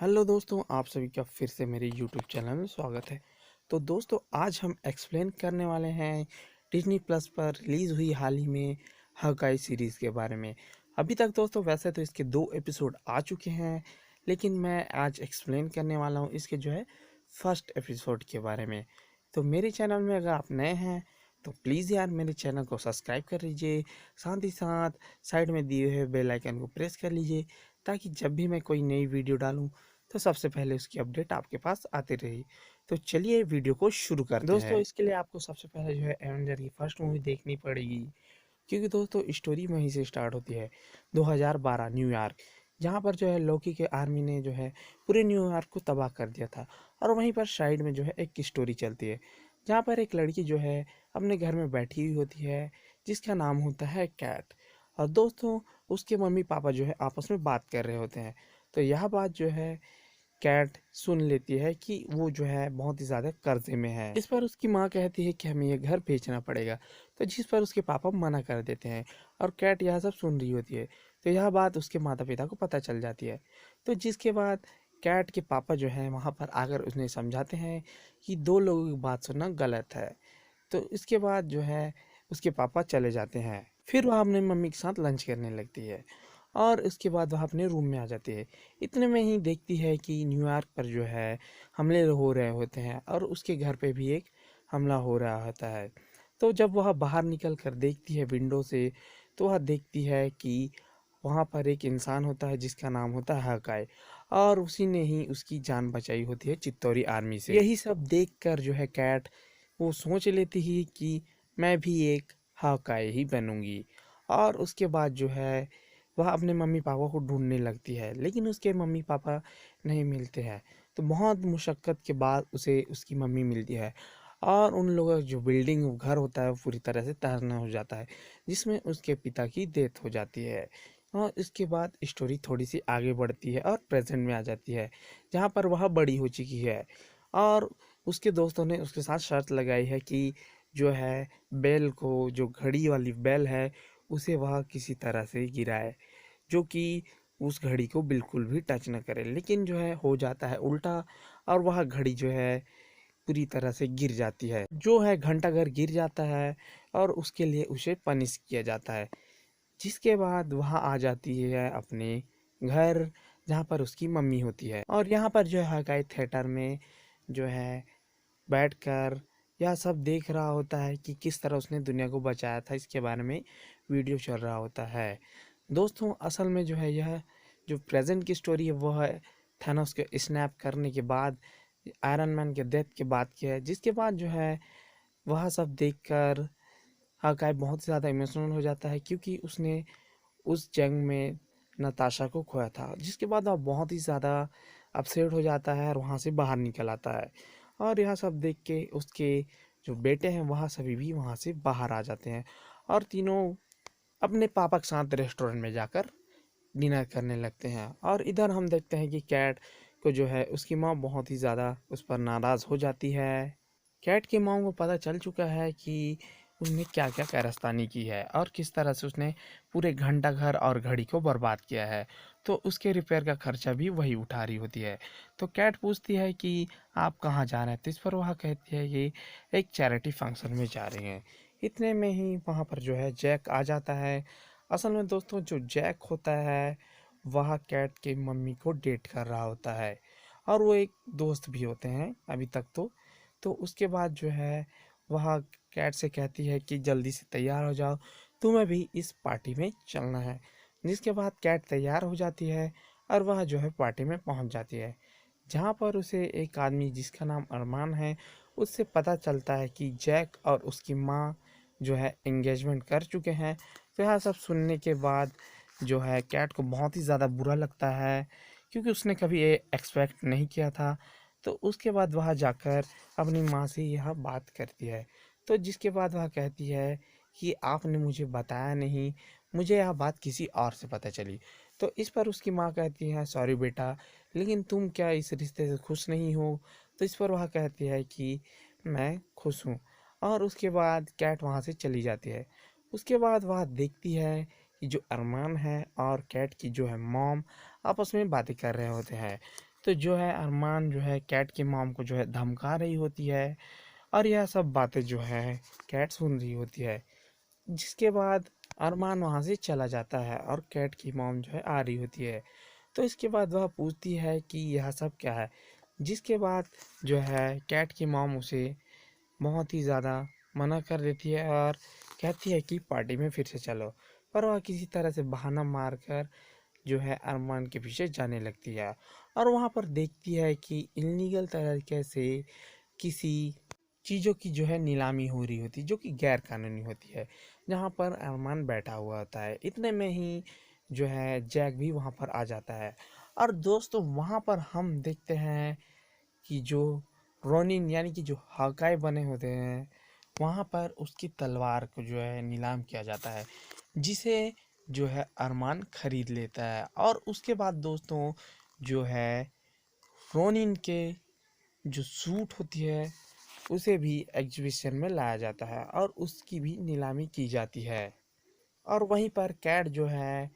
Hello दोस्तों, आप सभी का फिर से मेरे यूट्यूब चैनल में स्वागत है। तो दोस्तों, आज हम एक्सप्लेन करने वाले हैं डिज्नी प्लस पर रिलीज़ हुई हाल ही में हॉकाई सीरीज़ के बारे में। अभी तक दोस्तों वैसे तो इसके 2 एपिसोड आ चुके हैं, लेकिन मैं आज एक्सप्लेन करने वाला हूँ इसके फर्स्ट एपिसोड के बारे में। तो मेरे चैनल में अगर आप नए हैं तो प्लीज़ यार मेरे चैनल को सब्सक्राइब कर लीजिए, साथ ही साथ साइड में दिए हुए बेल आइकन को प्रेस कर लीजिए, ताकि जब भी मैं कोई नई वीडियो डालूं तो सबसे पहले उसकी अपडेट आपके पास आती रही। तो चलिए वीडियो को शुरू करते हैं। दोस्तों, इसके लिए आपको सबसे पहले एवेंजर की फर्स्ट मूवी देखनी पड़ेगी, क्योंकि दोस्तों स्टोरी वहीं से स्टार्ट होती है 2012 न्यूयॉर्क, जहाँ पर लोकी के आर्मी ने पूरे न्यूयॉर्क को तबाह कर दिया था। और वहीं पर साइड में एक स्टोरी चलती है, जहाँ पर एक लड़की अपने घर में बैठी हुई होती है, जिसका नाम होता है कैट। और दोस्तों, उसके मम्मी पापा आपस में बात कर रहे होते हैं। तो यह बात कैट सुन लेती है कि वो बहुत ही ज़्यादा कर्जे में है। इस पर उसकी माँ कहती है कि हमें ये घर बेचना पड़ेगा, तो जिस पर उसके पापा मना कर देते हैं। और कैट यह सब सुन रही होती है, तो यह बात उसके माता पिता को पता चल जाती है। तो जिसके बाद कैट के पापा वहाँ पर आकर उन्हें समझाते हैं कि दो लोगों की बात सुनना गलत है। तो इसके बाद उसके पापा चले जाते हैं। फिर वह अपने मम्मी के साथ लंच करने लगती है, और उसके बाद वह अपने रूम में आ जाती है। इतने में ही देखती है कि न्यूयॉर्क पर हमले हो रहे होते हैं, और उसके घर पे भी एक हमला हो रहा होता है। तो जब वह बाहर निकल कर देखती है विंडो से, तो वह देखती है कि वहाँ पर एक इंसान होता है जिसका नाम होता है हकाई, और उसी ने ही उसकी जान बचाई होती है चित्तौरी आर्मी से। यही सब देख कर कैट वो सोच लेती ही कि मैं भी एक हकाई ही बनूंगी। और उसके बाद वह अपने मम्मी पापा को ढूंढने लगती है, लेकिन उसके मम्मी पापा नहीं मिलते हैं। तो बहुत मुशक्क़त के बाद उसे उसकी मम्मी मिलती है, और उन लोगों का जो बिल्डिंग घर होता है वो पूरी तरह से तहस हो जाता है, जिसमें उसके पिता की डेथ हो जाती है। और इसके बाद स्टोरी थोड़ी सी आगे बढ़ती है और प्रेजेंट में आ जाती है, जहाँ पर वह बड़ी हो चुकी है। और उसके दोस्तों ने उसके साथ शर्त लगाई है कि बेल को, जो घड़ी वाली बेल है, उसे वह किसी तरह से गिराए, जो कि उस घड़ी को बिल्कुल भी टच न करे। लेकिन हो जाता है उल्टा, और वह घड़ी पूरी तरह से गिर जाती है। घंटा घर गिर जाता है, और उसके लिए उसे पनिश किया जाता है। जिसके बाद वह आ जाती है अपने घर, जहाँ पर उसकी मम्मी होती है। और यहाँ पर हकाई थिएटर में जो है बैठकर यह सब देख रहा होता है कि किस तरह उसने दुनिया को बचाया था। इसके बारे में वीडियो चल रहा होता है। दोस्तों, असल में यह जो प्रेजेंट की स्टोरी है, वह है थैनोस के स्नैप करने के बाद, आयरन मैन के डेथ के बाद की है। जिसके बाद वह सब देखकर हकाई बहुत ज़्यादा इमोशनल हो जाता है, क्योंकि उसने उस जंग में नताशा को खोया था। जिसके बाद वह बहुत ही ज़्यादा अपसेट हो जाता है और वहाँ से बाहर निकल आता है। और यह सब देख के उसके जो बेटे हैं वह सभी भी वहाँ से बाहर आ जाते हैं, और तीनों अपने पापा के साथ रेस्टोरेंट में जाकर डिनर करने लगते हैं। और इधर हम देखते हैं कि कैट को उसकी माँ बहुत ही ज़्यादा उस पर नाराज़ हो जाती है। कैट की माँ को पता चल चुका है कि उसने क्या क्या कारस्तानी की है, और किस तरह से उसने पूरे घंटा घर और घड़ी को बर्बाद किया है। तो उसके रिपेयर का खर्चा भी वही उठा रही होती है। तो कैट पूछती है कि आप कहाँ जा रहे हैं, तो इस पर वह कहती है कि एक चैरिटी फंक्शन में जा रही हैं। इतने में ही वहाँ पर जैक आ जाता है। असल में दोस्तों, जो जैक होता है वह कैट के मम्मी को डेट कर रहा होता है, और वो एक दोस्त भी होते हैं अभी तक। तो उसके बाद वह कैट से कहती है कि जल्दी से तैयार हो जाओ, तुम्हें भी इस पार्टी में चलना है। जिसके बाद कैट तैयार हो जाती है, और वह पार्टी में पहुंच जाती है, जहां पर उसे एक आदमी जिसका नाम अरमान है, उससे पता चलता है कि जैक और उसकी माँ एंगेजमेंट कर चुके हैं। तो यह सब सुनने के बाद कैट को बहुत ही ज़्यादा बुरा लगता है, क्योंकि उसने कभी ये एक्सपेक्ट नहीं किया था। तो उसके बाद वह जाकर अपनी माँ से यह बात करती है। तो जिसके बाद वह कहती है कि आपने मुझे बताया नहीं, मुझे यह बात किसी और से पता चली। तो इस पर उसकी माँ कहती है, सॉरी बेटा, लेकिन तुम क्या इस रिश्ते से खुश नहीं हो? तो इस पर वह कहती है कि मैं खुश हूँ। और उसके बाद कैट वहाँ से चली जाती है। उसके बाद वह देखती है कि जो अरमान है और कैट की मॉम आपस में बातें कर रहे होते हैं। तो जो है अरमान जो है कैट की मॉम को जो है धमका रही होती है, और यह सब बातें जो है कैट सुन रही होती है। जिसके बाद अरमान वहाँ से चला जाता है और कैट की मॉम जो है आ रही होती है। तो इसके बाद वह पूछती है कि यह सब क्या है। जिसके बाद जो है कैट की मॉम उसे बहुत ही ज़्यादा मना कर देती है और कहती है कि पार्टी में फिर से चलो। पर वह किसी तरह से बहाना मारकर जो है अरमान के पीछे जाने लगती है, और वहाँ पर देखती है कि इल्लीगल तरीके से किसी चीज़ों की जो है नीलामी हो रही होती है, जो कि गैर कानूनी होती है, जहाँ पर अरमान बैठा हुआ होता है। इतने में ही जो है जैक भी वहाँ पर आ जाता है। और दोस्तों वहाँ पर हम देखते हैं कि जो रोनिन यानी कि जो हकाई बने होते हैं, वहाँ पर उसकी तलवार को जो है नीलाम किया जाता है, जिसे जो है अरमान खरीद लेता है। और उसके बाद दोस्तों जो है रोनिन के जो सूट होती है उसे भी एग्जीबिशन में लाया जाता है और उसकी भी नीलामी की जाती है। और वहीं पर कैट जो है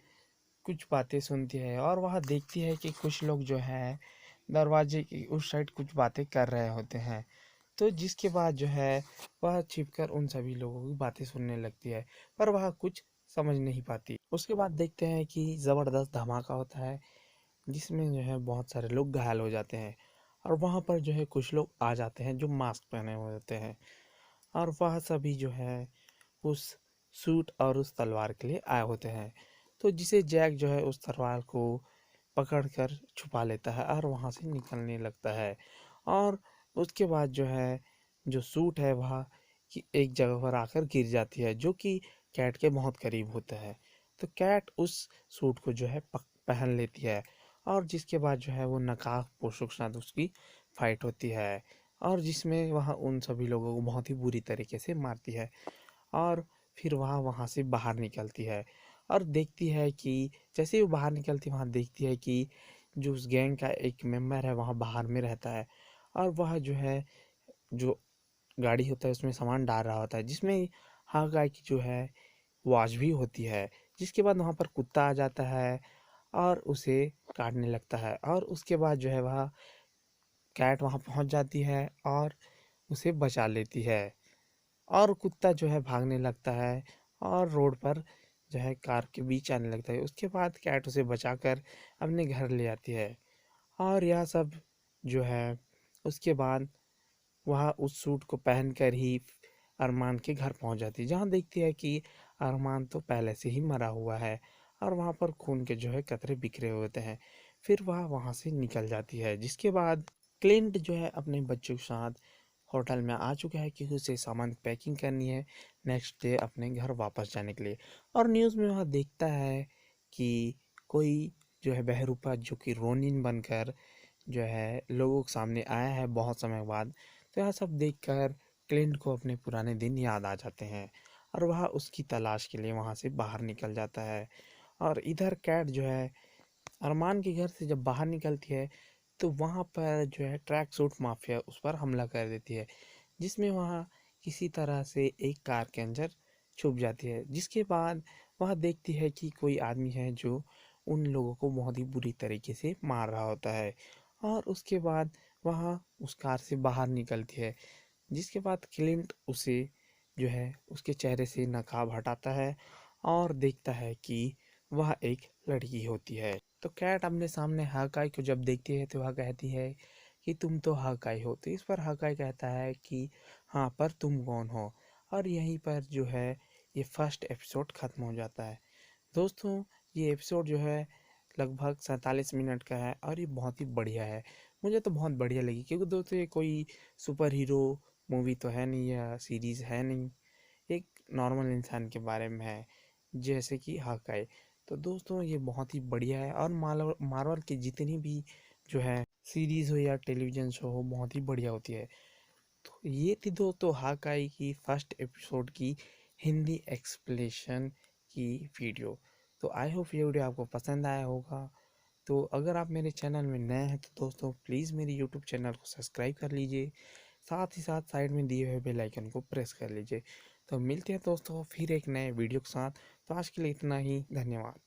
कुछ बातें सुनती है और वह देखती है कि कुछ लोग जो है दरवाजे की उस साइड कुछ बातें कर रहे होते हैं। तो जिसके बाद जो है वह छिपकर उन सभी लोगों की बातें सुनने लगती है, पर वह कुछ समझ नहीं पाती। उसके बाद देखते हैं कि ज़बरदस्त धमाका होता है, जिसमें जो है बहुत सारे लोग घायल हो जाते हैं। और वहाँ पर जो है कुछ लोग आ जाते हैं जो मास्क पहने हुए होते हैं, और वह सभी जो है उस सूट और उस तलवार के लिए आए होते हैं। तो जिसे जैक जो है उस तलवार को पकड़कर छुपा लेता है और वहाँ से निकलने लगता है। और उसके बाद जो है जो सूट है वह कि एक जगह पर आकर गिर जाती है, जो कि कैट के बहुत करीब होता है। तो कैट उस सूट को जो है पहन लेती है, और जिसके बाद जो है वो नकाब पोशों के साथ उसकी फाइट होती है, और जिसमें वह उन सभी लोगों को बहुत ही बुरी तरीके से मारती है। और फिर वह वहाँ से बाहर निकलती है और देखती है कि जैसे ही वो बाहर निकलती है वहाँ देखती है कि जो उस गैंग का एक मेंबर है वहाँ बाहर में रहता है, और वह जो है जो गाड़ी होता है उसमें सामान डाल रहा होता है, जिसमें हाँ गाय की जो है वॉच भी होती है। जिसके बाद वहाँ पर कुत्ता आ जाता है और उसे काटने लगता है, और उसके बाद जो है वह कैट वहाँ पहुँच जाती है और उसे बचा लेती है। और कुत्ता जो है भागने लगता है और रोड पर जो है कार के बीच आने लगता है। उसके बाद कैट उसे बचाकर अपने घर ले आती है। और यह सब जो है उसके बाद वह उस सूट को पहनकर ही अरमान के घर पहुंच जाती है, जहां देखती है कि अरमान तो पहले से ही मरा हुआ है और वहां पर खून के जो है कतरे बिखरे हुए होते हैं। फिर वह वहां से निकल जाती है। जिसके बाद क्लिंट जो है अपने बच्चों के साथ होटल में आ चुका है कि उसे सामान पैकिंग करनी है नेक्स्ट डे अपने घर वापस जाने के लिए। और न्यूज़ में वह देखता है कि कोई जो है बहरूपा जो कि रोनिन बनकर जो है लोगों के सामने आया है बहुत समय बाद। तो यह सब देखकर क्लिंट को अपने पुराने दिन याद आ जाते हैं, और वह उसकी तलाश के लिए वहाँ से बाहर निकल जाता है। और इधर कैट जो है अरमान के घर से जब बाहर निकलती है, तो वहाँ पर जो है ट्रैक सूट माफिया उस पर हमला कर देती है, जिसमें वह किसी तरह से एक कार के अंदर छुप जाती है। जिसके बाद वह देखती है कि कोई आदमी है जो उन लोगों को बहुत ही बुरी तरीके से मार रहा होता है, और उसके बाद वह उस कार से बाहर निकलती है। जिसके बाद क्लिंट उसे जो है उसके चेहरे से नकाब हटाता है और देखता है कि वह एक लड़की होती है। तो कैट अपने सामने हाकाई को जब देखती है तो वह कहती है कि तुम तो हाकाई हो। तो इस पर हाकाई कहता है कि हाँ, पर तुम कौन हो। और यहीं पर जो है ये फर्स्ट एपिसोड ख़त्म हो जाता है। दोस्तों ये एपिसोड जो है लगभग 47 मिनट का है और ये बहुत ही बढ़िया है। मुझे तो बहुत बढ़िया लगी, क्योंकि दोस्तों ये कोई सुपर हीरो मूवी तो है नहीं या सीरीज़ है नहीं, एक नॉर्मल इंसान के बारे में है जैसे कि हॉकाई। तो दोस्तों ये बहुत ही बढ़िया है, और मार्वल की जितनी भी जो है सीरीज़ हो या टेलीविज़न शो हो बहुत ही बढ़िया होती है। तो ये थी दोस्तों हॉकाई की फर्स्ट एपिसोड की हिंदी एक्सप्लेनेशन की वीडियो। तो आई होप ये वीडियो आपको पसंद आया होगा। तो अगर आप मेरे चैनल में नए हैं तो दोस्तों प्लीज़ मेरे यूट्यूब चैनल को सब्सक्राइब कर लीजिए, साथ ही साथ साइड में दिए हुए बेल आइकन को प्रेस कर लीजिए। तो मिलते हैं दोस्तों फिर एक नए वीडियो के साथ। तो आज के लिए इतना ही, धन्यवाद।